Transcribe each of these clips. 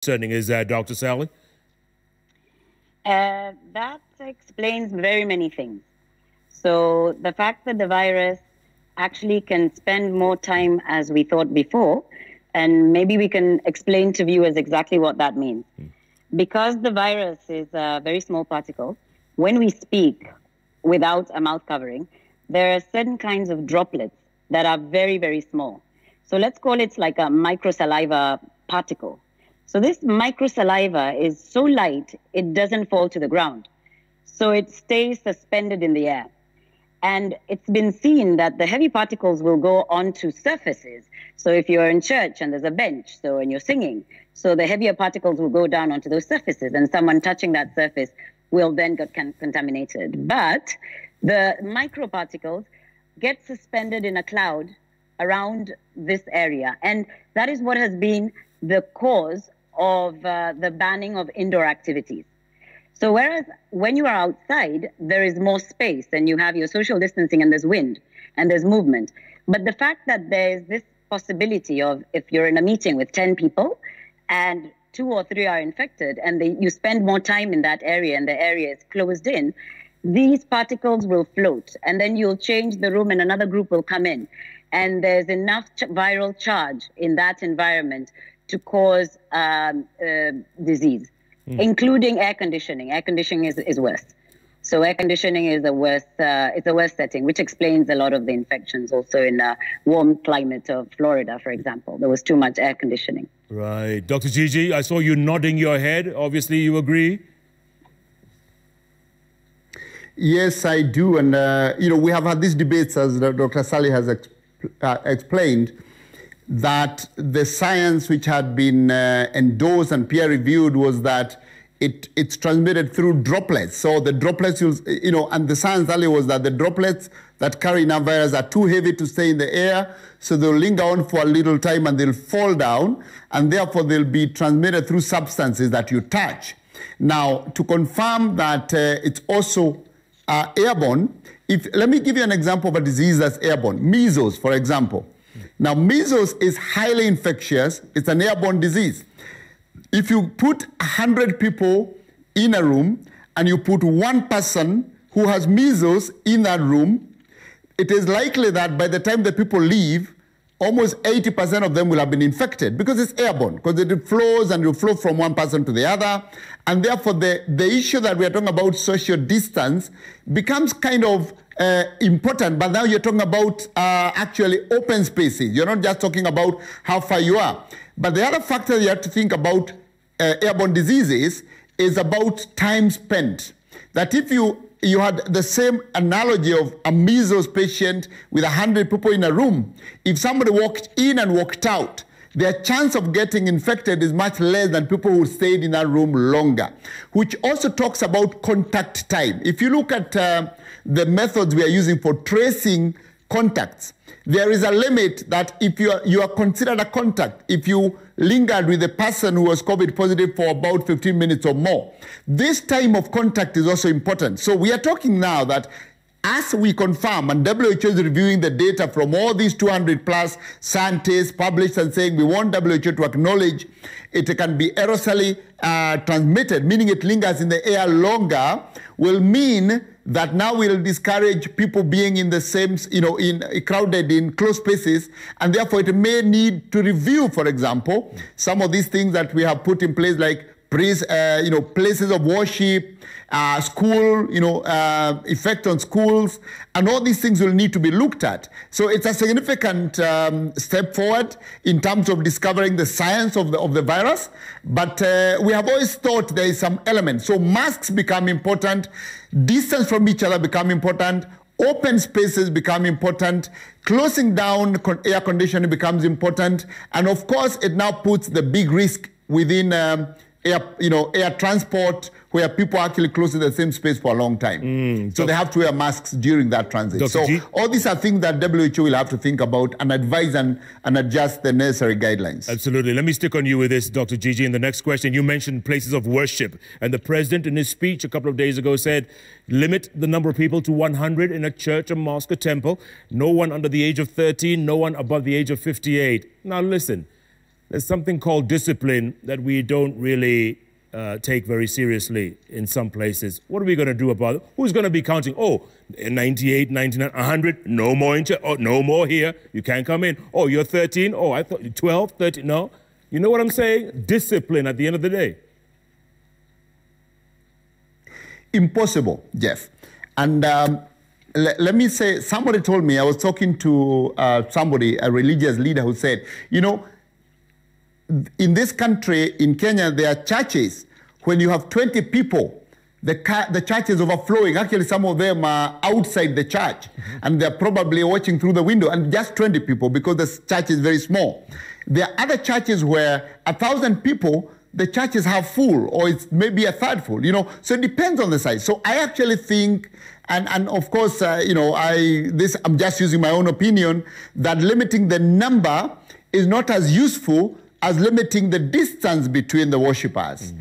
concerning is that, Dr. Sally? That explains very many things. So the fact that the virus actually can spend more time as we thought before, and maybe we can explain to viewers exactly what that means. Because the virus is a very small particle, when we speak without a mouth covering, there are certain kinds of droplets that are very, very small. So let's call it like a microsaliva particle. So this microsaliva is so light, it doesn't fall to the ground. So it stays suspended in the air. And it's been seen that the heavy particles will go onto surfaces. So if you're in church and there's a bench, and you're singing, so the heavier particles will go down onto those surfaces, and someone touching that surface will then get contaminated. But the microparticles get suspended in a cloud around this area. And that is what has been the cause of the banning of indoor activities. So whereas when you are outside, there is more space and you have your social distancing and there's wind and there's movement. But the fact that there's this possibility of, if you're in a meeting with 10 people and 2 or 3 are infected and you spend more time in that area and the area is closed in, these particles will float and then you'll change the room and another group will come in. And there's enough viral charge in that environment to cause disease. Including air conditioning. Air conditioning is worse. So air conditioning is a worse setting, which explains a lot of the infections also in a warm climate of Florida, for example. There was too much air conditioning. Right. Dr. Gigi, I saw you nodding your head. Obviously, you agree? Yes, I do. And, we have had these debates, as Dr. Sally has explained, that the science which had been endorsed and peer-reviewed was that it's transmitted through droplets. So the droplets, and the science earlier was that the droplets that carry enough virus are too heavy to stay in the air, so they'll linger on for a little time and they'll fall down, and therefore they'll be transmitted through substances that you touch. Now, to confirm that it's also airborne, let me give you an example of a disease that's airborne. Measles, for example. Now, measles is highly infectious. It's an airborne disease. If you put 100 people in a room and you put one person who has measles in that room, it is likely that by the time the people leave, almost 80% of them will have been infected because it's airborne, because it flows and it will flow from one person to the other. And therefore, the issue that we are talking about, social distance, becomes kind of important, but now you're talking about actually open spaces. You're not just talking about how far you are. But the other factor you have to think about airborne diseases is about time spent. That if you had the same analogy of a measles patient with 100 people in a room, if somebody walked in and walked out, their chance of getting infected is much less than people who stayed in that room longer, which also talks about contact time. If you look at the methods we are using for tracing contacts, there is a limit that if you are considered a contact, if you lingered with a person who was COVID positive for about 15 minutes or more. This time of contact is also important. So we are talking now that as we confirm, and WHO is reviewing the data from all these 200 plus scientists published and saying we want WHO to acknowledge it can be aerosolly transmitted, meaning it lingers in the air longer, will mean that now we'll discourage people being in the same, crowded in close spaces, and therefore it may need to review, for example, some of these things that we have put in place, like places of worship, school, effect on schools, and all these things will need to be looked at. So it's a significant step forward in terms of discovering the science of the virus, but we have always thought there is some element. So masks become important, distance from each other become important, open spaces become important, closing down air conditioning becomes important, and of course it now puts the big risk within air transport, where people are actually close to the same space for a long time. So they have to wear masks during that transit. So all these are things that WHO will have to think about and advise and adjust the necessary guidelines. Absolutely. Let me stick on you with this, Dr. Gigi. In the next question, you mentioned places of worship. And the president in his speech a couple of days ago said, limit the number of people to 100 in a church, a mosque, a temple. No one under the age of 13, no one above the age of 58. Now listen, there's something called discipline that we don't really take very seriously in some places. What are we going to do about it? Who's going to be counting? Oh, 98, 99, 100, no more oh, no more here. You can't come in. Oh, you're 13. Oh, I thought 12, 13. No. You know what I'm saying? Discipline at the end of the day. Impossible, Jeff. And let me say, somebody told me, I was talking to somebody, a religious leader, who said, you know, in this country, in Kenya, there are churches, when you have 20 people, the church is overflowing. Actually, some of them are outside the church, and they're probably watching through the window, and just 20 people because the church is very small. There are other churches where 1,000 people, the churches have full, or it's maybe a third full, you know. So it depends on the size. So I actually think, and of course, you know, I'm just using my own opinion, that limiting the number is not as useful as limiting the distance between the worshippers.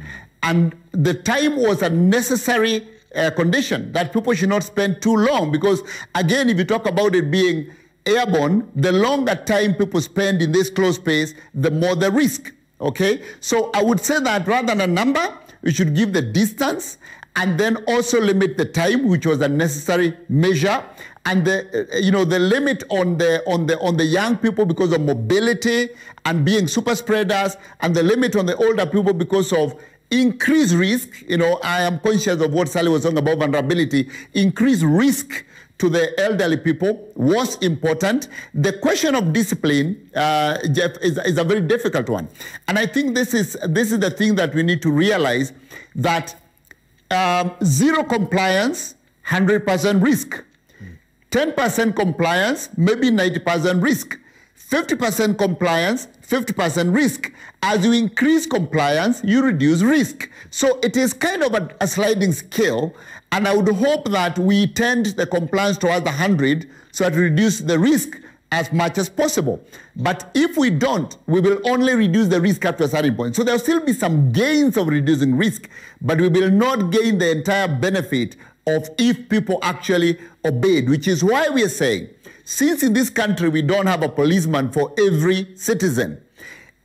And the time was a necessary condition, that people should not spend too long, because again, if you talk about it being airborne, the longer time people spend in this closed space, the more the risk, okay? So I would say that rather than a number, we should give the distance, and then also limit the time, which was a necessary measure, and the limit on the young people because of mobility and being super spreaders, and the limit on the older people because of increased risk. You know, I am conscious of what Sally was talking about, vulnerability. Increased risk to the elderly people was important. The question of discipline, Jeff, is a very difficult one, and I think this is the thing that we need to realize, that zero compliance, 100% risk. 10% compliance, maybe 90% risk. 50% compliance, 50% risk. As you increase compliance, you reduce risk. So it is kind of a sliding scale, and I would hope that we tend the compliance towards 100 so that we reduce the risk as much as possible. But if we don't, we will only reduce the risk up to a certain point. So there will still be some gains of reducing risk, but we will not gain the entire benefit of if people actually obeyed, which is why we are saying, since in this country we don't have a policeman for every citizen,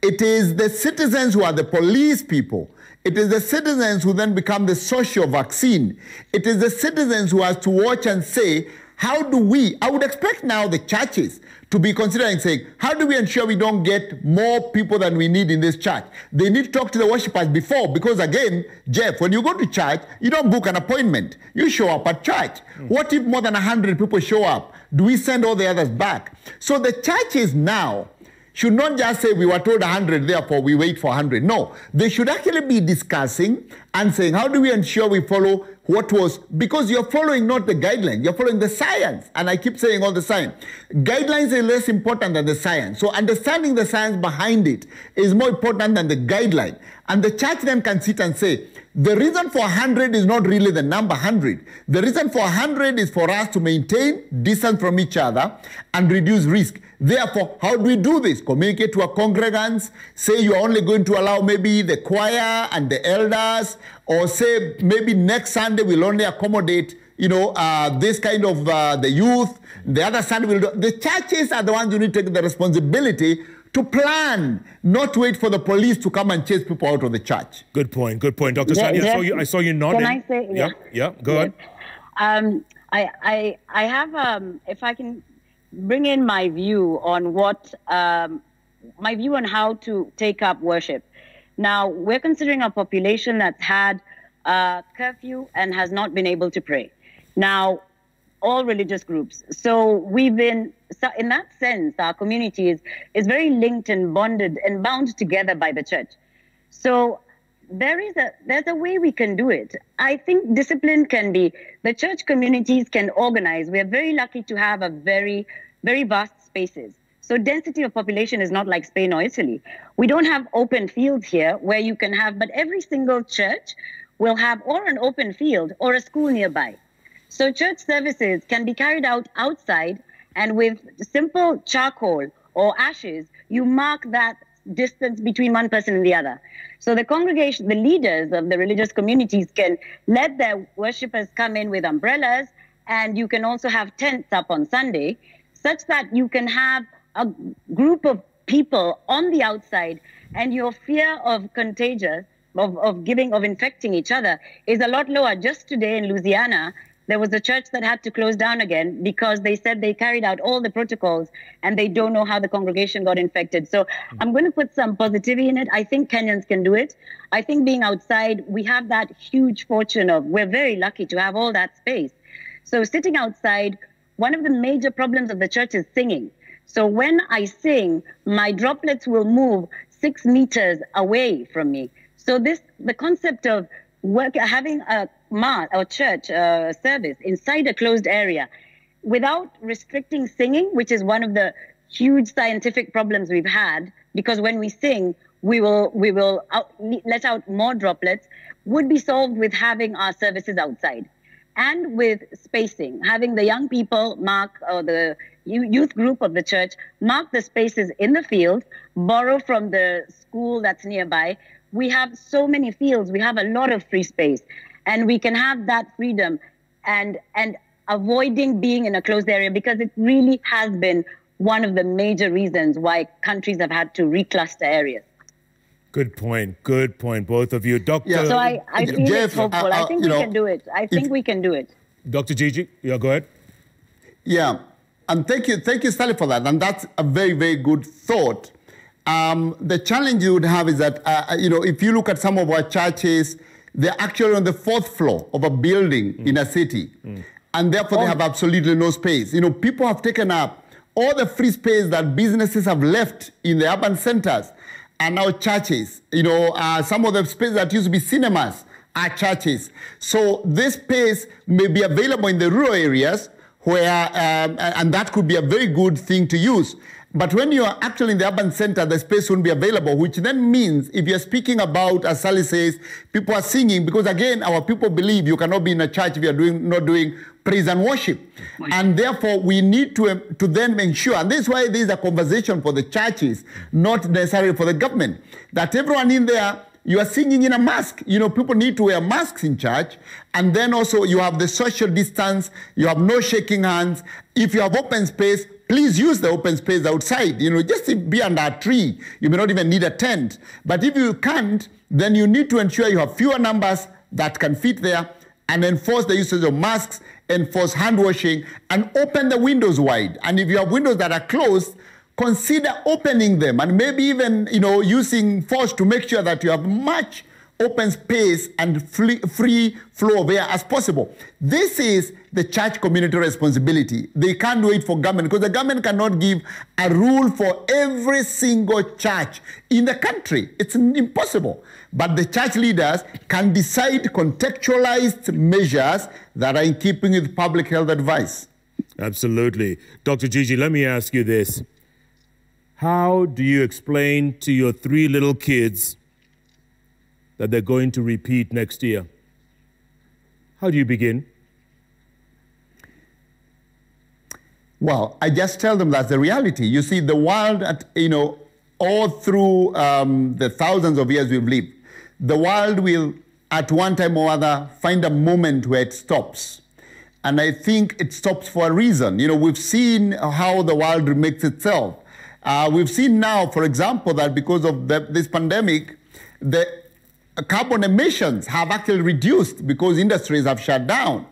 it is the citizens who are the police people. It is the citizens who then become the social vaccine. It is the citizens who have to watch and say, how do we, I would expect now the churches to be considering saying, how do we ensure we don't get more people than we need in this church? They need to talk to the worshippers before, because again, Jeff, when you go to church, you don't book an appointment. You show up at church. What if more than 100 people show up? Do we send all the others back? So the churches now should not just say we were told 100, therefore we wait for 100. No, they should actually be discussing and saying, how do we ensure we follow what was, because you're following not the guidelines, you're following the science. And I keep saying all the time, guidelines are less important than the science. So understanding the science behind it is more important than the guideline. And the church then can sit and say, the reason for 100 is not really the number 100. The reason for 100 is for us to maintain distance from each other and reduce risk. Therefore, how do we do this? Communicate to our congregants, say you are only going to allow maybe the choir and the elders, or say maybe next Sunday we'll only accommodate, you know, this kind of the youth. The other Sunday we'll do. The churches are the ones who need to take the responsibility to plan, not wait for the police to come and chase people out of the church. Good point. Good point. Dr. Sani, I saw you nodding. Can I say? Yeah, go on. I have, if I can bring in my view on what, my view on how to take up worship. Now, we're considering a population that's had curfew and has not been able to pray. Now, all religious groups. So we've been, in that sense, our community is very linked and bonded and bound together by the church. So there's a way we can do it. I think discipline can be, the church communities can organize. We are very lucky to have a very, very vast spaces. So density of population is not like Spain or Italy. We don't have open fields here where you can have, but every single church will have or an open field or a school nearby. So church services can be carried out outside, and with simple charcoal or ashes, you mark that distance between one person and the other. So the congregation, the leaders of the religious communities can let their worshippers come in with umbrellas, and you can also have tents up on Sunday, such that you can have a group of people on the outside, and your fear of contagious, of infecting each other is a lot lower. Just today in Louisiana, there was a church that had to close down again because they said they carried out all the protocols and they don't know how the congregation got infected. So I'm going to put some positivity in it. I think Kenyans can do it. I think being outside, we have that huge fortune of, we're very lucky to have all that space. So sitting outside, one of the major problems of the church is singing. So when I sing, my droplets will move 6 meters away from me. So the concept of having a mass or church service inside a closed area without restricting singing, which is one of the huge scientific problems we've had, because when we sing, we will let out more droplets, would be solved with having our services outside and with spacing, having the young people mark, or the youth group of the church mark the spaces in the field, borrow from the school that's nearby. We have so many fields, we have a lot of free space, and we can have that freedom and avoiding being in a closed area, because it really has been one of the major reasons why countries have had to recluster areas. Good point, both of you. Doctor. Yeah. So I feel Jeff, it's hopeful. I think we can do it. I think we can do it. Dr. Gigi, yeah, go ahead. Yeah, and thank you, Sally, for that. And that's a very, very good thought. The challenge you would have is that, if you look at some of our churches, they're actually on the 4th floor of a building in a city. And therefore, they have absolutely no space. People have taken up all the free space that businesses have left in the urban centers and now churches. Some of the space that used to be cinemas are churches. So this space may be available in the rural areas where, and that could be a very good thing to use. But when you are actually in the urban center, the space won't be available, which then means if you're speaking about, as Sally says, people are singing, because again, our people believe you cannot be in a church if you're not doing praise and worship. And therefore, we need to then ensure, and this is why there is a conversation for the churches, not necessarily for the government, that everyone in there, you are singing in a mask. People need to wear masks in church. And then also you have the social distance, you have no shaking hands. If you have open space, please use the open space outside. Just be under a tree. You may not even need a tent. But if you can't, then you need to ensure you have fewer numbers that can fit there, and enforce the usage of masks, enforce hand washing, and open the windows wide. And if you have windows that are closed, consider opening them, and maybe even using force to make sure that you have much open space and free flow of air as possible. This is the church community responsibility. They can't do it for government, because the government cannot give a rule for every single church in the country. It's impossible. But the church leaders can decide contextualized measures that are in keeping with public health advice. Absolutely. Dr. Gigi, let me ask you this. How do you explain to your 3 little kids that they're going to repeat next year? How do you begin? Well, I just tell them that's the reality. You see, the world, all through the thousands of years we've lived, the world will, at one time or other, find a moment where it stops. And I think it stops for a reason. We've seen how the world remakes itself. We've seen now, for example, that because of this pandemic, the carbon emissions have actually reduced because industries have shut down.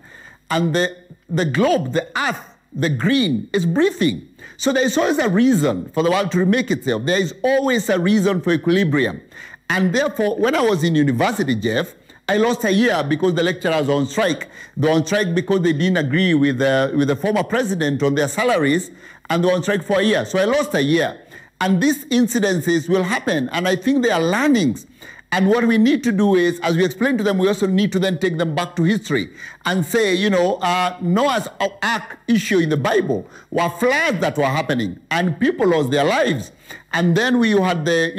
And the globe, the earth, the green is breathing. So there is always a reason for the world to remake itself. There is always a reason for equilibrium. And therefore, when I was in university, Jeff, I lost a year because the lecturers were on strike. They were on strike because they didn't agree with the former president on their salaries, and they were on strike for a year. So I lost a year. And these incidences will happen, and I think they are learnings. And what we need to do is, as we explain to them, we also need to then take them back to history and say, Noah's Ark issue in the Bible were floods that were happening, and people lost their lives. And then you had the,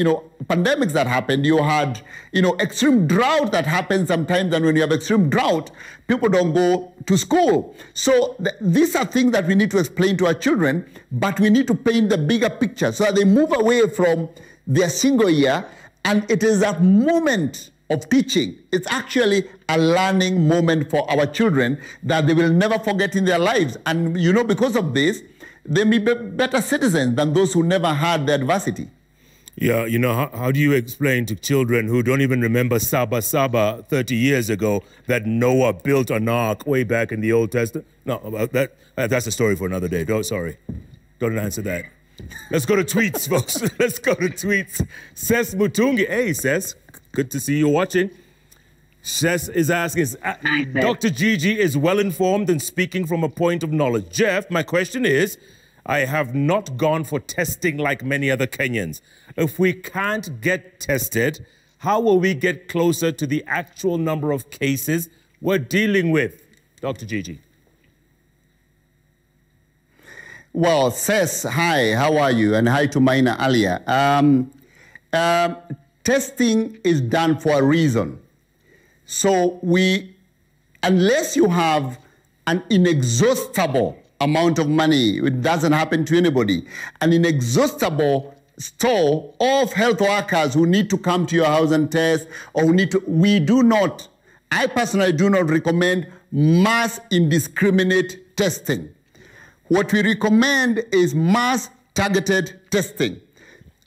pandemics that happened. You had, extreme drought that happens sometimes. And when you have extreme drought, people don't go to school. So these are things that we need to explain to our children, but we need to paint the bigger picture so that they move away from their single year. And it is a moment of teaching. It's actually a learning moment for our children that they will never forget in their lives. And because of this, they may be better citizens than those who never had the adversity. Yeah, you know, how do you explain to children who don't even remember Saba 30 years ago that Noah built an ark way back in the Old Testament? No, that's a story for another day. Sorry. Don't answer that. Let's go to tweets, folks. Let's go to tweets. Ses Mutungi. Hey, Ses. Good to see you watching. Ses is asking, Dr. Gigi is well-informed and speaking from a point of knowledge. Jeff, my question is, I have not gone for testing like many other Kenyans. If we can't get tested, how will we get closer to the actual number of cases we're dealing with? Dr. Gigi. Well, Ses, hi, how are you? And hi to Maina earlier. Testing is done for a reason. So unless you have an inexhaustible amount of money, it doesn't happen to anybody, an inexhaustible store of health workers who need to come to your house and test, or I personally do not recommend mass indiscriminate testing. What we recommend is mass targeted testing.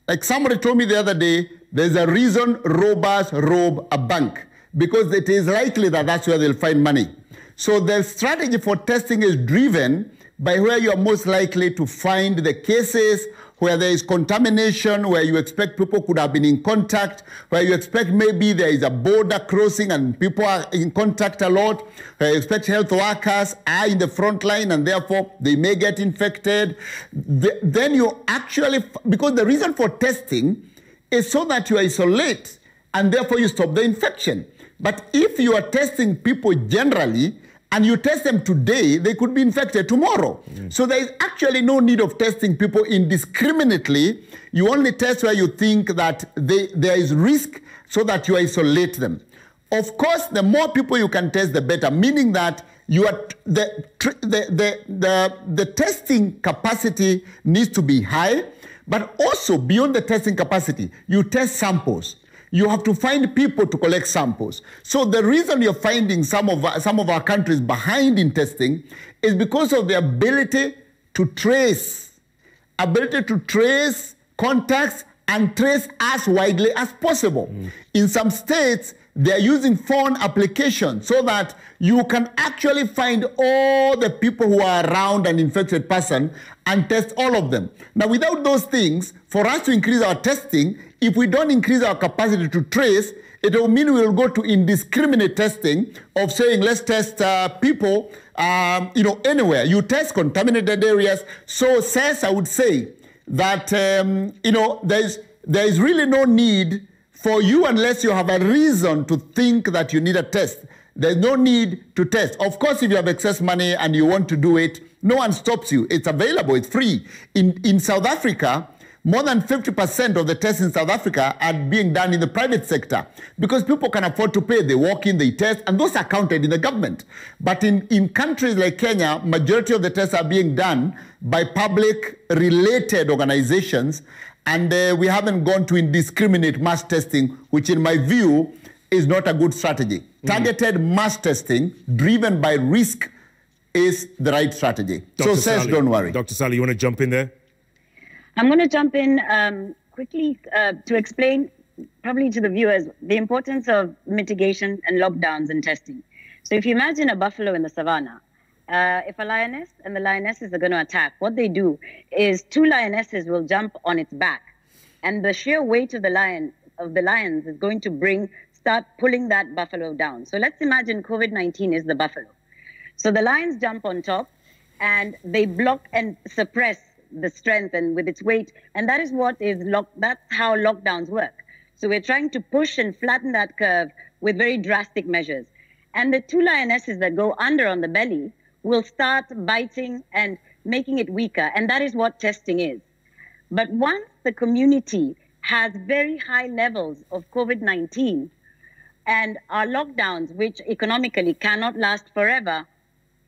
Like somebody told me the other day, there's a reason robbers rob a bank, because it is likely that that's where they'll find money. So the strategy for testing is driven by where you are most likely to find the cases, where there is contamination, where you expect people could have been in contact, where you expect maybe there is a border crossing and people are in contact a lot, where you expect health workers are in the front line and therefore they may get infected. Then you actually, because the reason for testing is so that you isolate and therefore you stop the infection. But if you are testing people generally, and you test them today, they could be infected tomorrow. So there is actually no need of testing people indiscriminately. You only test where you think that there is risk, so that you isolate them. Of course, the more people you can test, the better, meaning that the testing capacity needs to be high, but also beyond the testing capacity, you test samples. You have to find people to collect samples. So the reason you're finding some of our countries behind in testing is because of the ability to trace contacts and trace as widely as possible. In some states, they're using phone applications so that you can actually find all the people who are around an infected person and test all of them. Now, without those things, for us to increase our testing, if we don't increase our capacity to trace, it will mean we will go to indiscriminate testing of saying, let's test people, anywhere. You test contaminated areas. So, I would say that, there is really no need for you unless you have a reason to think that you need a test. There's no need to test. Of course, if you have excess money and you want to do it, no one stops you. It's available. It's free. In South Africa, more than 50% of the tests in South Africa are being done in the private sector because people can afford to pay. They walk in, they test, and those are counted in the government. But in countries like Kenya, majority of the tests are being done by public-related organizations, and we haven't gone to indiscriminate mass testing, which in my view is not a good strategy. Targeted mass testing driven by risk is the right strategy. Dr. So, Sally, don't worry. Dr. Sally, you want to jump in there? I'm going to jump in quickly to explain, probably to the viewers, the importance of mitigation and lockdowns and testing. So if you imagine a buffalo in the savannah, if a lioness and the lionesses are going to attack, what they do is two lionesses will jump on its back, and the sheer weight of the lions is going to start pulling that buffalo down. So let's imagine COVID-19 is the buffalo. So the lions jump on top, and they block and suppress the strength and with its weight, and that is that's how lockdowns work. So we're trying to push and flatten that curve with very drastic measures. And the two lionesses that go under on the belly will start biting and making it weaker, and that is what testing is. But once the community has very high levels of COVID-19 and our lockdowns, which economically cannot last forever,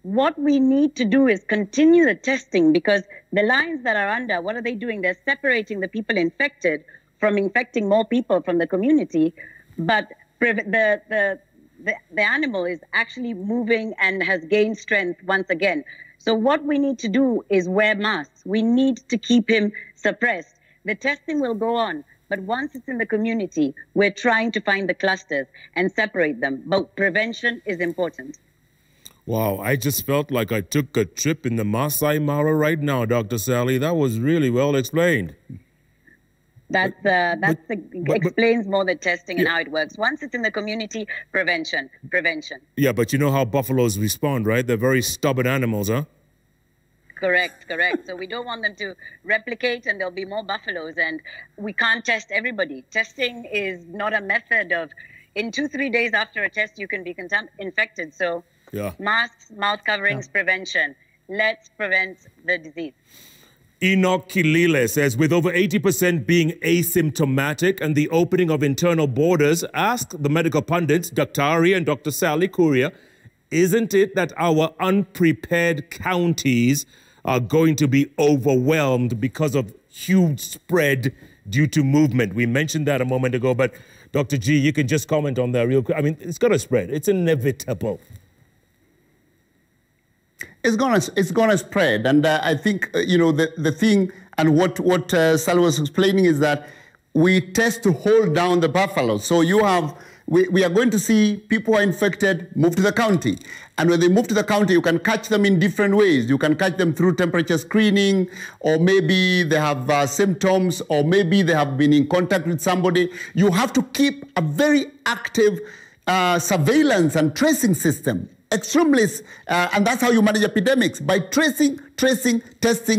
what we need to do is continue the testing, because the lions that are under, what are they doing? They're separating the people infected from infecting more people from the community. But the the animal is actually moving and has gained strength once again. So what we need to do is wear masks. We need to keep him suppressed. The testing will go on, but once it's in the community, we're trying to find the clusters and separate them. But prevention is important. Wow, I just felt like I took a trip in the Masai Mara right now, Dr. Sally. That was really well explained. Explains more the testing and how it works. Once it's in the community, prevention. Yeah, but you know how buffaloes respond, right? They're very stubborn animals, huh? Correct. So we don't want them to replicate, and there'll be more buffaloes, and we can't test everybody. Testing is not a method of, in 2-3 days after a test, you can be infected. So masks, mouth coverings, prevention. Let's prevent the disease. Enoch Kilile says, with over 80% being asymptomatic and the opening of internal borders, ask the medical pundits, Dr. Ari and Dr. Sally Kuria, isn't it that our unprepared counties are going to be overwhelmed because of huge spread due to movement? We mentioned that a moment ago, but Dr. G, you can just comment on that real quick. I mean, it's going to spread. It's inevitable. It's gonna spread, and I think the thing and what Sal was explaining is that we test to hold down the buffalo. So we are going to see people who are infected move to the county, and when they move to the county, you can catch them in different ways. You can catch them through temperature screening, or maybe they have symptoms, or maybe they have been in contact with somebody. You have to keep a very active surveillance and tracing system. Extremely, and that's how you manage epidemics, by tracing, testing,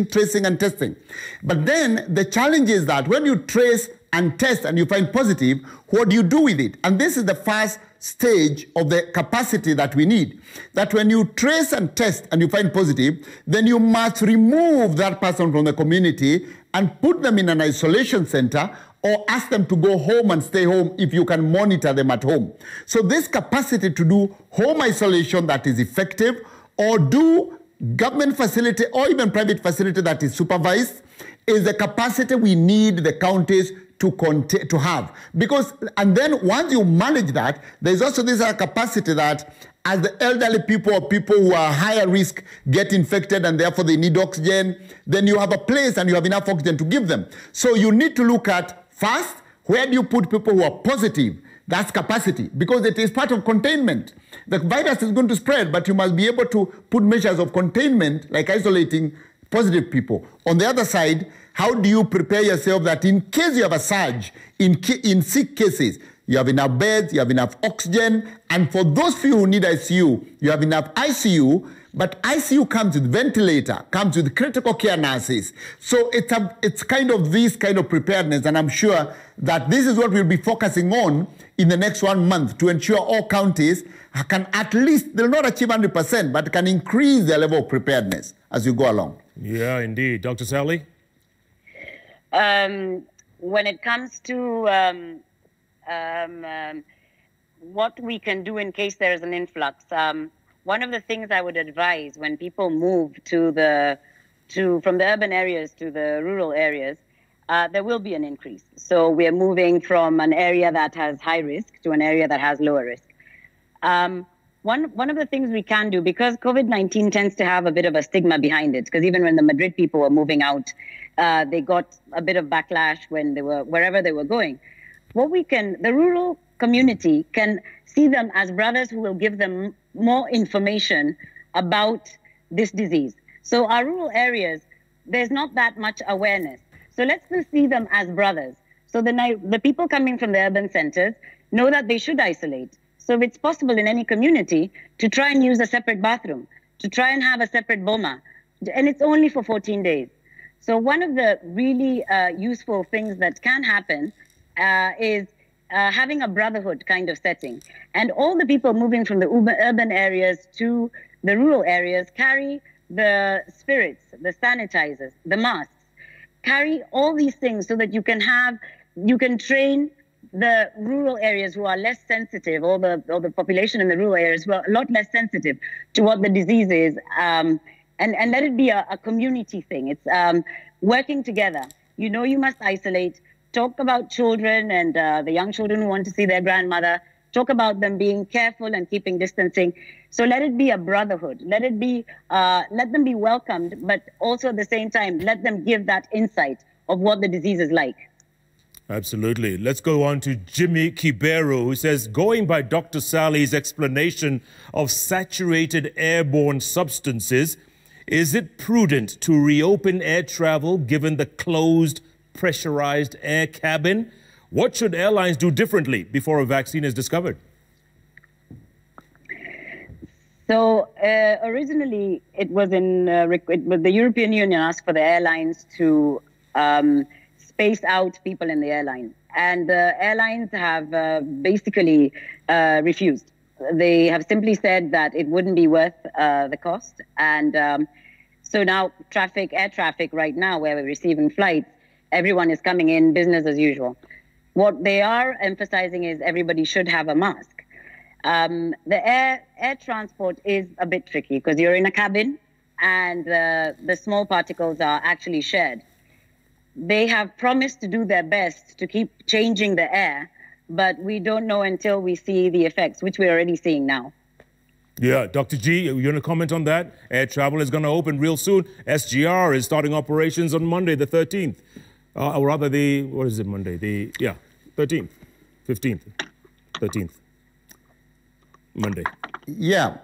tracing, and testing. But then the challenge is that when you trace and test and you find positive, what do you do with it? And this is the first stage of the capacity that we need. That when you trace and test and you find positive, then you must remove that person from the community and put them in an isolation center, or ask them to go home and stay home if you can monitor them at home. So this capacity to do home isolation that is effective, or do government facility or even private facility that is supervised, is the capacity we need the counties to have. Because, and then once you manage that, there's also this capacity that as the elderly people or people who are higher risk get infected and therefore they need oxygen, then you have a place and you have enough oxygen to give them. So you need to look at, first, where do you put people who are positive? That's capacity, because it is part of containment. The virus is going to spread, but you must be able to put measures of containment, like isolating positive people. On the other side, how do you prepare yourself that in case you have a surge in sick cases, you have enough beds, you have enough oxygen, and for those few who need ICU, you have enough ICU, but ICU comes with ventilator, comes with critical care nurses. So it's kind of this kind of preparedness, and I'm sure that this is what we'll be focusing on in the next 1 month to ensure all counties can at least, they'll not achieve 100%, but can increase their level of preparedness as you go along. Yeah, indeed. Dr. Sally? When it comes to what we can do in case there is an influx, one of the things I would advise when people move from the urban areas to the rural areas, there will be an increase. So we're moving from an area that has high risk to an area that has lower risk. One of the things we can do, because COVID-19 tends to have a bit of a stigma behind it, because even when the Madrid people were moving out, they got a bit of backlash when they were wherever they were going. The rural community can see them as brothers who will give them more information about this disease. So our rural areas, there's not that much awareness. So let's just see them as brothers. So the people coming from the urban centers know that they should isolate. So if it's possible in any community to try and use a separate bathroom, to try and have a separate boma, and it's only for 14 days. So one of the really useful things that can happen is having a brotherhood kind of setting. And all the people moving from the urban areas to the rural areas carry the spirits, the sanitizers, the masks, carry all these things so that you can train the rural areas who are less sensitive, or the population in the rural areas who are a lot less sensitive to what the disease is, and let it be a community thing. It's working together. You must isolate. Talk about children and the young children who want to see their grandmother. talk about them being careful and keeping distancing. So let it be a brotherhood. Let it be, let them be welcomed, but also at the same time, let them give that insight of what the disease is like. Absolutely. Let's go on to Jimmy Kibero, who says, going by Dr. Sally's explanation of saturated airborne substances, is it prudent to reopen air travel given the closed, pressurized air cabin? What should airlines do differently before a vaccine is discovered? So originally, it was the European Union asked for the airlines to space out people in the airline. And the airlines have basically refused. They have simply said that it wouldn't be worth the cost. And so now air traffic right now, where we're receiving flights, everyone is coming in business as usual. What they are emphasizing is everybody should have a mask. The air transport is a bit tricky because you're in a cabin and the small particles are actually shared. They have promised to do their best to keep changing the air, but we don't know until we see the effects, which we're already seeing now. Yeah, Dr. G, you want to comment on that? Air travel is going to open real soon. SGR is starting operations on Monday, the 13th. Or rather, what is it, Monday? 13th, 15th, 13th, Monday. Yeah,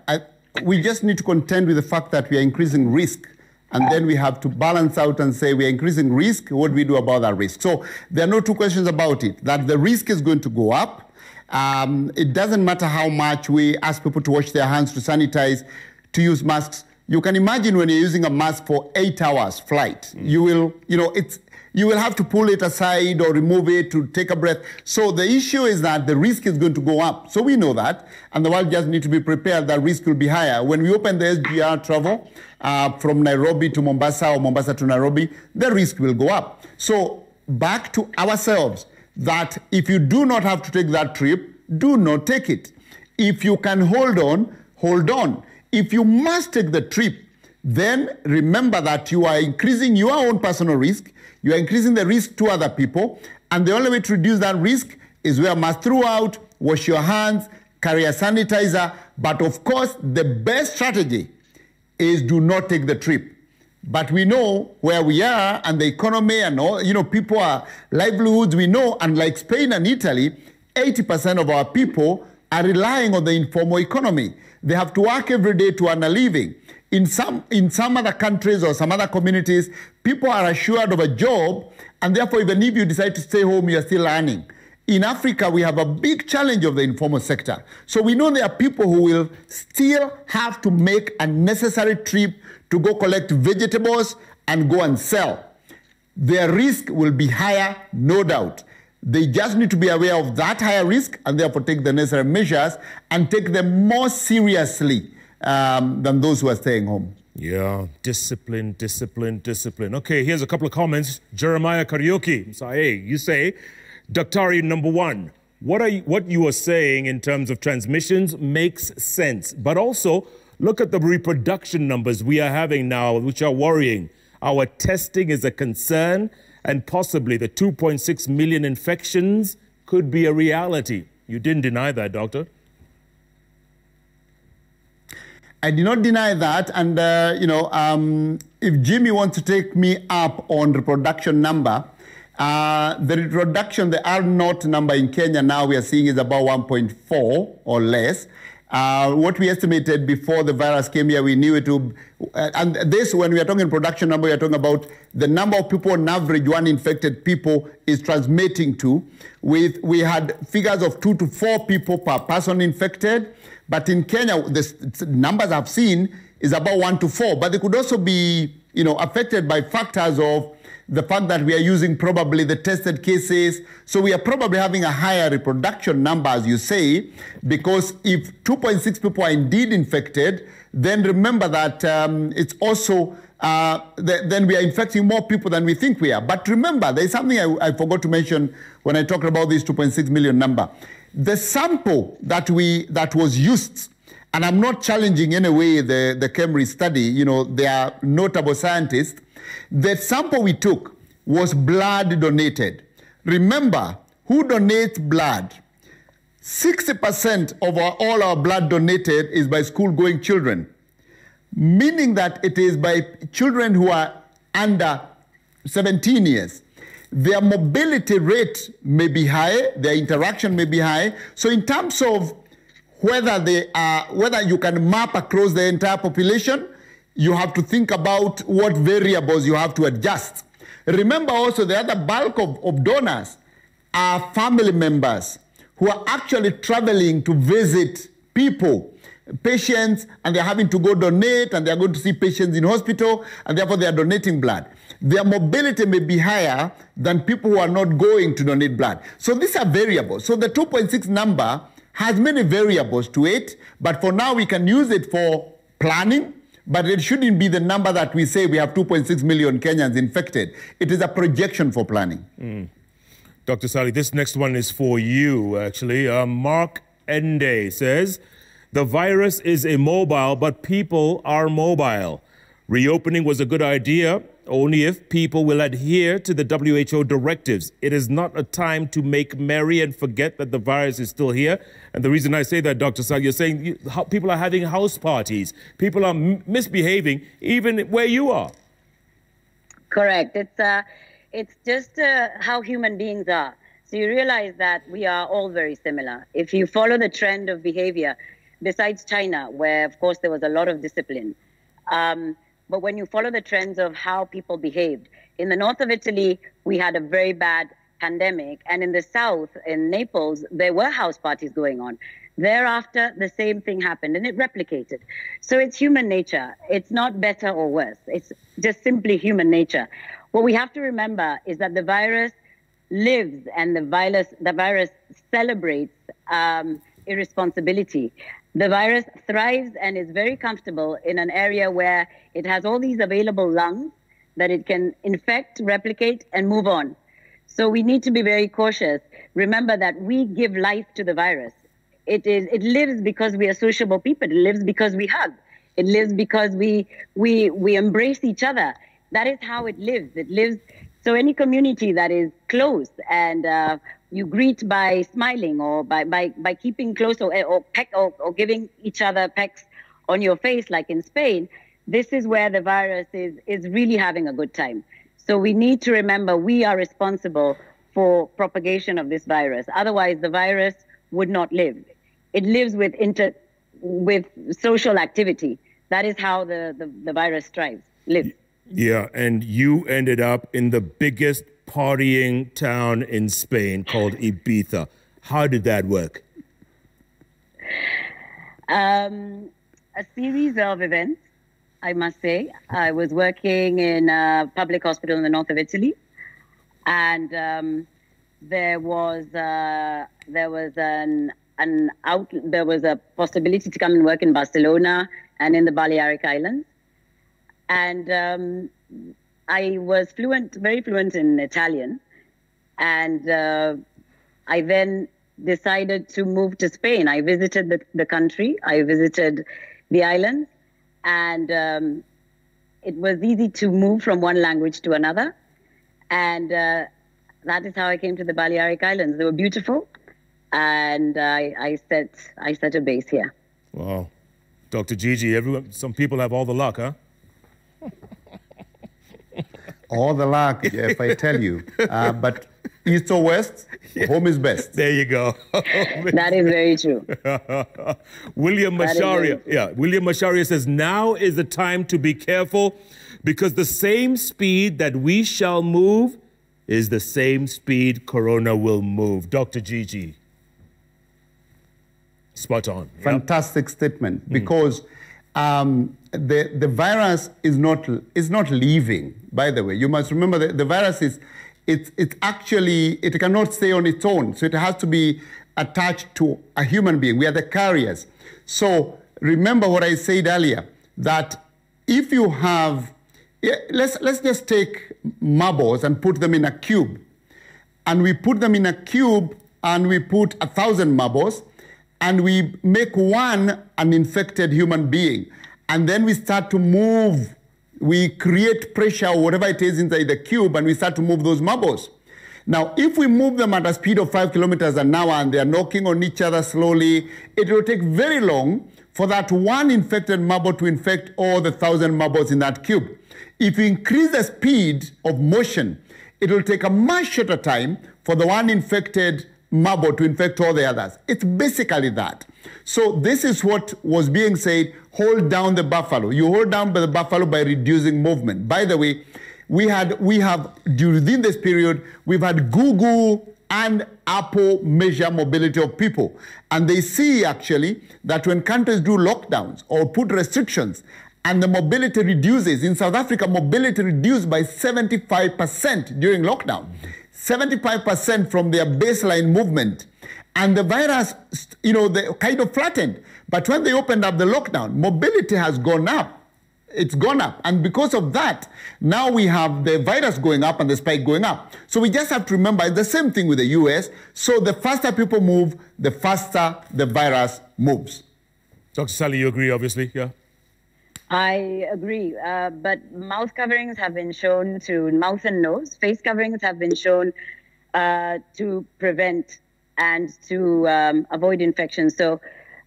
we just need to contend with the fact that we are increasing risk. And then we have to balance out and say we are increasing risk. What do we do about that risk? So there are no two questions about it, that the risk is going to go up. It doesn't matter how much we ask people to wash their hands, to sanitize, to use masks. You can imagine when you're using a mask for 8 hours flight, you will have to pull it aside or remove it to take a breath. So the issue is that the risk is going to go up. So we know that, and the world just needs to be prepared that risk will be higher. When we open the SGR travel from Nairobi to Mombasa or Mombasa to Nairobi, the risk will go up. So back to ourselves, that if you do not have to take that trip, do not take it. If you can hold on, hold on. If you must take the trip, then remember that you are increasing your own personal risk. You are increasing the risk to other people. And the only way to reduce that risk is wear mask throughout, wash your hands, carry a sanitizer. But of course, the best strategy is do not take the trip. But we know where we are and the economy and all, people are livelihoods. We know, unlike Spain and Italy, 80% of our people are relying on the informal economy. They have to work every day to earn a living. In some other countries or some other communities, people are assured of a job, and therefore, even if you decide to stay home, you're still earning. In Africa, we have a big challenge of the informal sector. So we know there are people who will still have to make a necessary trip to go collect vegetables and go and sell. Their risk will be higher, no doubt. They just need to be aware of that higher risk and therefore take the necessary measures and take them more seriously than those who are staying home. Yeah, discipline, discipline, discipline. Okay, here's a couple of comments. Jeremiah Karaoke. So, hey, you say, Daktari number one, what you are saying in terms of transmissions makes sense. But also, look at the reproduction numbers we are having now, which are worrying. Our testing is a concern, and possibly the 2.6 million infections could be a reality. You didn't deny that, Doctor. I did not deny that, and if Jimmy wants to take me up on reproduction number, the reproduction, the R0 number in Kenya now we are seeing is about 1.4 or less. What we estimated before the virus came here, we knew it would, and this, when we are talking production number, we are talking about the number of people on average one infected people is transmitting to. We had figures of 2 to 4 people per person infected. But in Kenya, the numbers I've seen is about 1 to 4. But they could also be, affected by factors of the fact that we are using probably the tested cases. So we are probably having a higher reproduction number, as you say, because if 2.6 people are indeed infected, then remember that it's also, then we are infecting more people than we think we are. But remember, there's something I forgot to mention when I talked about this 2.6 million number. The sample that was used, and I'm not challenging in any way the Cambridge study, they are notable scientists. The sample we took was blood donated. Remember, who donates blood? 60% of all our blood donated is by school-going children, meaning that it is by children who are under 17 years. Their mobility rate may be high, their interaction may be high. So in terms of whether you can map across the entire population, you have to think about what variables you have to adjust. Remember also the other bulk of donors are family members who are actually traveling to visit people, patients, and they're having to go donate, and they're going to see patients in hospital, and therefore they are donating blood. Their mobility may be higher than people who are not going to donate blood. So these are variables. So the 2.6 number has many variables to it, but for now we can use it for planning, but it shouldn't be the number that we say we have 2.6 million Kenyans infected. It is a projection for planning. Dr. Sally, this next one is for you, actually. Mark Ende says, the virus is immobile, but people are mobile. Reopening was a good idea only if people will adhere to the WHO directives. It is not a time to make merry and forget that the virus is still here. And the reason I say that, Dr. Sally, you're saying people are having house parties. People are misbehaving even where you are. Correct. It's just how human beings are. So you realize that we are all very similar. If you follow the trend of behavior, besides China, where, of course, there was a lot of discipline, but when you follow the trends of how people behaved, in the north of Italy, we had a very bad pandemic. And in the south, in Naples, there were house parties going on. Thereafter, the same thing happened and it replicated. So it's human nature. It's not better or worse. It's just simply human nature. What we have to remember is that the virus lives and the virus celebrates irresponsibility. The virus thrives and is very comfortable in an area where it has all these available lungs that it can infect, replicate, and move on. So we need to be very cautious. Remember that we give life to the virus. It lives because we are sociable people. It lives because we hug. It lives because we embrace each other. That is how it lives. It lives. So any community that is close and you greet by smiling or by keeping close or peck or giving each other pecks on your face, like in Spain, this is where the virus is really having a good time. So we need to remember we are responsible for propagation of this virus. Otherwise, the virus would not live. It lives with social activity. That is how the virus lives. Yeah, and you ended up in the biggest partying town in Spain called Ibiza. How did that work? A series of events, I must say. I was working in a public hospital in the north of Italy, and there was a possibility to come and work in Barcelona and in the Balearic Islands. And I was very fluent in Italian. And I then decided to move to Spain. I visited the country. I visited the islands. And it was easy to move from one language to another. And that is how I came to the Balearic Islands. They were beautiful. And I set a base here. Wow. Dr. Gigi, some people have all the luck, huh? All the luck, if I tell you. But east or west, home is best. There you go. That is very true. William Masharia says, now is the time to be careful because the same speed that we shall move is the same speed Corona will move. Dr. Gigi. Spot on. Fantastic statement, because the virus is not leaving, by the way. You must remember that the virus it cannot stay on its own. So it has to be attached to a human being. We are the carriers. So remember what I said earlier, that if you have, let's just take marbles and put them in a cube. And we put them in a cube and we put 1,000 marbles and we make one an infected human being. And then we start to move. We create pressure or whatever it is inside the cube and we start to move those marbles. Now, if we move them at a speed of 5 kilometers an hour and they are knocking on each other slowly, it will take very long for that one infected marble to infect all the 1,000 marbles in that cube. If you increase the speed of motion, it will take a much shorter time for the one infected marble to infect all the others. It's basically that. So this is what was being said, hold down the buffalo. You hold down the buffalo by reducing movement. By the way, we have, within this period, we've had Google and Apple measure mobility of people. And they see actually that when countries do lockdowns or put restrictions and the mobility reduces, in South Africa, mobility reduced by 75% during lockdown. 75% from their baseline movement. And the virus, they kind of flattened. But when they opened up the lockdown, mobility has gone up. It's gone up. And because of that, now we have the virus going up and the spike going up. So we just have to remember it's the same thing with the US. So the faster people move, the faster the virus moves. Dr. Sally, you agree, obviously, yeah? I agree, but mouth coverings have been shown to, mouth and nose, face coverings have been shown to prevent and to avoid infection. So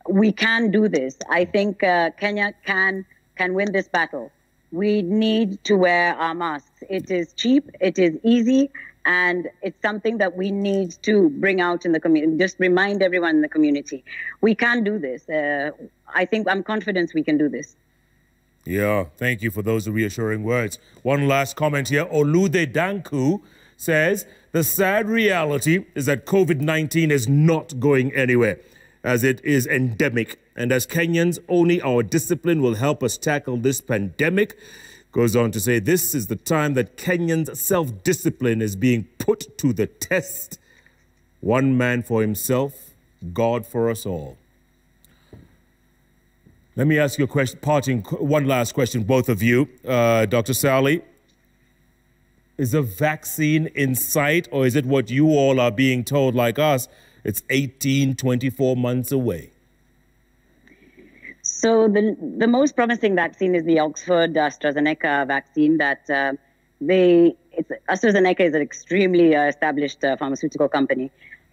we can do this. I think Kenya can win this battle. We need to wear our masks. It is cheap, it is easy, and it's something that we need to bring out in the community, just remind everyone in the community. We can do this. I'm confident we can do this. Yeah, thank you for those reassuring words. One last comment here. Olude Danku says, the sad reality is that COVID-19 is not going anywhere, as it is endemic. And as Kenyans, only our discipline will help us tackle this pandemic. Goes on to say, this is the time that Kenyans' self-discipline is being put to the test. One man for himself, God for us all. Let me ask you a question, one last question, both of you. Dr. Sally, is a vaccine in sight, or is it what you all are being told, like us, it's 18, 24 months away? So the most promising vaccine is the Oxford AstraZeneca vaccine. AstraZeneca is an extremely established pharmaceutical company.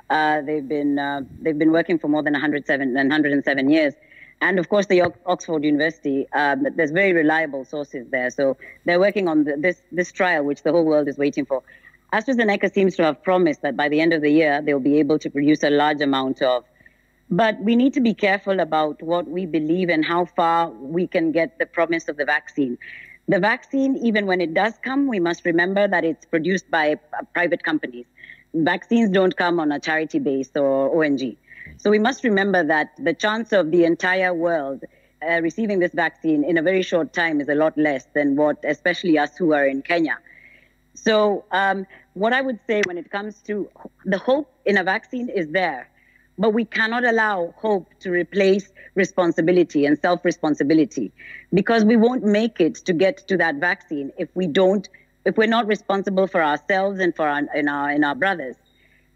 They've been working for more than 107 years. And of course, the Oxford University, there's very reliable sources there. So they're working on this trial, which the whole world is waiting for. AstraZeneca seems to have promised that by the end of the year, they'll be able to produce a large amount of. But we need to be careful about what we believe and how far we can get the promise of the vaccine. The vaccine, even when it does come, we must remember that it's produced by private companies. Vaccines don't come on a charity base or ONG. So we must remember that the chance of the entire world receiving this vaccine in a very short time is a lot less than what, especially us who are in Kenya. So what I would say when it comes to the hope in a vaccine is there, but we cannot allow hope to replace responsibility and self-responsibility, because we won't make it to get to that vaccine if we're not responsible for ourselves and for our brothers.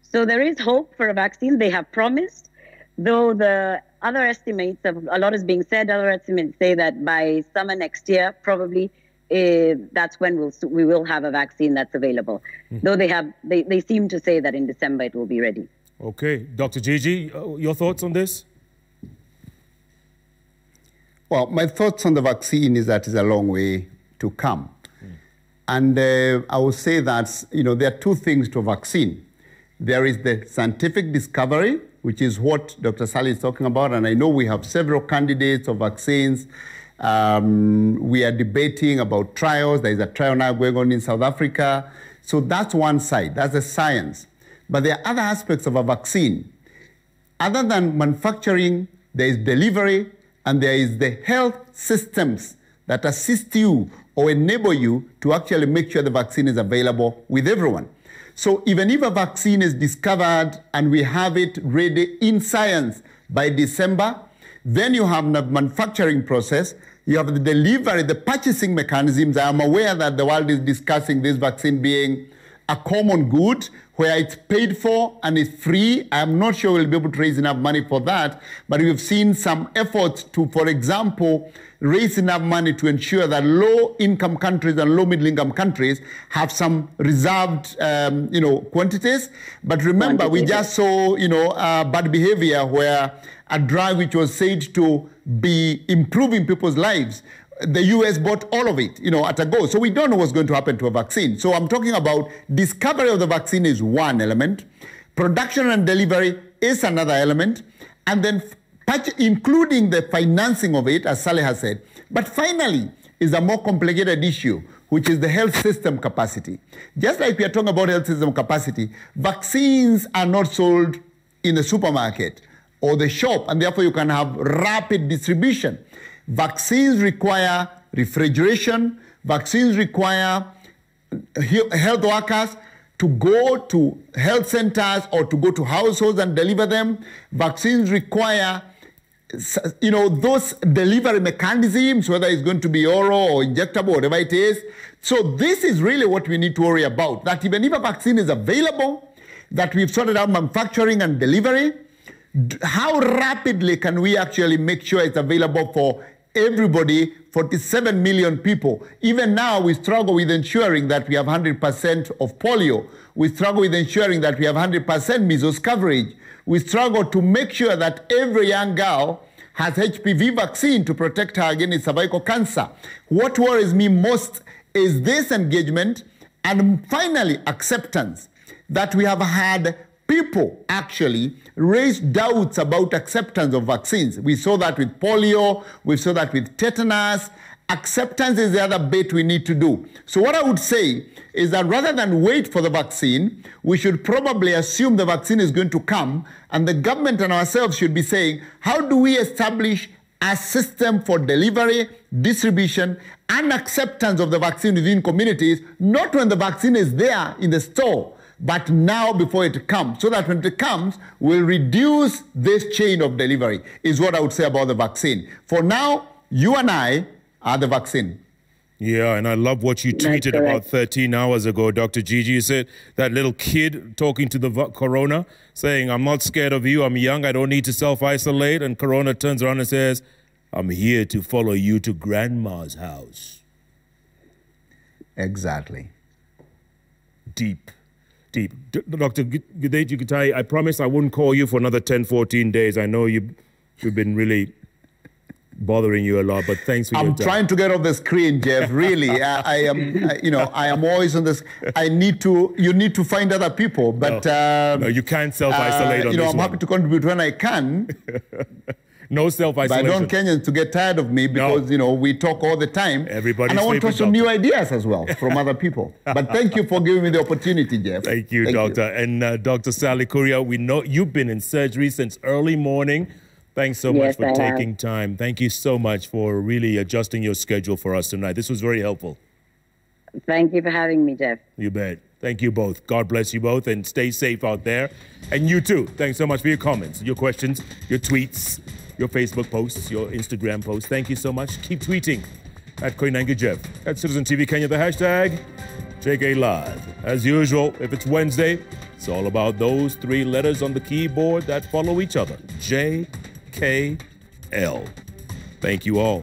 So there is hope for a vaccine. They have promised, though the other estimates, a lot is being said, other estimates say that by summer next year, probably that's when we will have a vaccine that's available. Though they seem to say that in December it will be ready. Okay. Dr. Gigi, your thoughts on this? Well, my thoughts on the vaccine is that it's a long way to come. And I will say that, there are two things to a vaccine. There is the scientific discovery, which is what Dr. Sally is talking about. And I know we have several candidates of vaccines. We are debating about trials. There is a trial now going on in South Africa. So that's one side. That's the science. But there are other aspects of a vaccine. Other than manufacturing, there is delivery, and there is the health systems that assist you or enable you to actually make sure the vaccine is available with everyone. So even if a vaccine is discovered and we have it ready in science by December, then you have the manufacturing process, you have the delivery, the purchasing mechanisms. I am aware that the world is discussing this vaccine being a common good where it's paid for and it's free. I'm not sure we'll be able to raise enough money for that, but we've seen some efforts to, for example, raise enough money to ensure that low-income countries and low-middle-income countries have some reserved, quantities. But remember, we just saw, bad behavior where a drug which was said to be improving people's lives, the US bought all of it, at a go. So we don't know what's going to happen to a vaccine. So I'm talking about discovery of the vaccine is one element. Production and delivery is another element. And then including the financing of it, as Saleh has said. But finally is a more complicated issue, which is the health system capacity. Just like we are talking about health system capacity, vaccines are not sold in the supermarket or the shop, and therefore you can have rapid distribution. Vaccines require refrigeration. Vaccines require health workers to go to health centers or to go to households and deliver them. Vaccines require, those delivery mechanisms, whether it's going to be oral or injectable, whatever it is. So this is really what we need to worry about, that even if a vaccine is available, that we've sorted out manufacturing and delivery, how rapidly can we actually make sure it's available for everybody, 47 million people? Even now, we struggle with ensuring that we have 100% of polio. We struggle with ensuring that we have 100% measles coverage. We struggle to make sure that every young girl has HPV vaccine to protect her against cervical cancer. What worries me most is this engagement and finally acceptance, that we have had people actually raise doubts about acceptance of vaccines. We saw that with polio, we saw that with tetanus. Acceptance is the other bit we need to do. So what I would say is that rather than wait for the vaccine, we should probably assume the vaccine is going to come, and the government and ourselves should be saying, how do we establish a system for delivery, distribution, and acceptance of the vaccine within communities, not when the vaccine is there in the store, but now before it comes, so that when it comes, we'll reduce this chain of delivery, is what I would say about the vaccine. For now, you and I are the vaccine. Yeah, and I love what you tweeted about 13 hours ago, Dr. Gigi. You said that little kid talking to the corona, saying, I'm not scared of you, I'm young, I don't need to self-isolate. And corona turns around and says, I'm here to follow you to grandma's house. Exactly. Deep. Dr. Gitai, I promise I wouldn't call you for another 10, 14 days. I know you've been really bothering you a lot, but thanks for your time. I'm trying to get off the screen, Jeff, really. I am always on this. You need to find other people, but... No, you can't self-isolate on this I'm happy to contribute when I can. No self-isolation. But I don't Kenyans to get tired of me because, we talk all the time. Everybody's and I want favorite some new ideas as well from other people. But thank you for giving me the opportunity, Jeff. Thank you, Doctor. And Dr. Sally Kuria, we know you've been in surgery since early morning. Thanks so much for taking time. Thank you so much for really adjusting your schedule for us tonight. This was very helpful. Thank you for having me, Jeff. You bet. Thank you both. God bless you both and stay safe out there. And you too. Thanks so much for your comments, your questions, your tweets, your Facebook posts, your Instagram posts. Thank you so much. Keep tweeting at Koinange Jeff, at Citizen TV Kenya, the hashtag JKLIVE. As usual, if it's Wednesday, it's all about those three letters on the keyboard that follow each other. JKL. Thank you all.